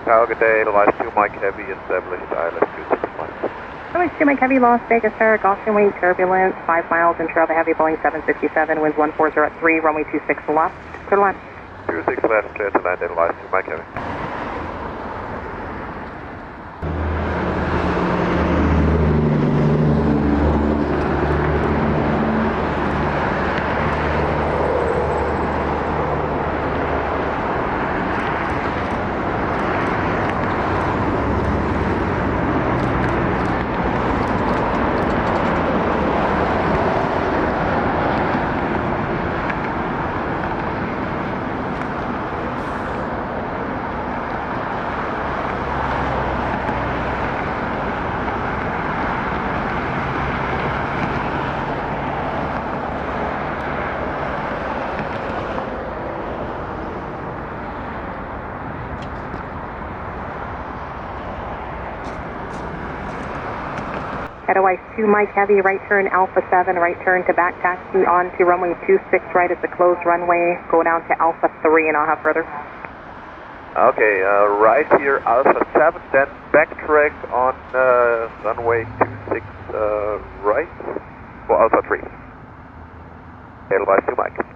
Tower, good day, Edelweiss 2 Mike Heavy, established ILS 265. Edelweiss 2 Mike Heavy, Las Vegas Air, Gaussian wing turbulence, 5 miles in trail of the heavy Boeing 767, winds 140 at 3, runway 26 left, clear to land. 26 left, clear to land, Edelweiss 2 Mike Heavy. Edelweiss 2 Mike Heavy, right turn Alpha 7, right turn to back taxi on to runway 26 right at the closed runway, go down to Alpha 3 and I'll have further. Okay, right here, Alpha 7, then backtrack on runway 26 right for Alpha 3. Edelweiss 2 Mike.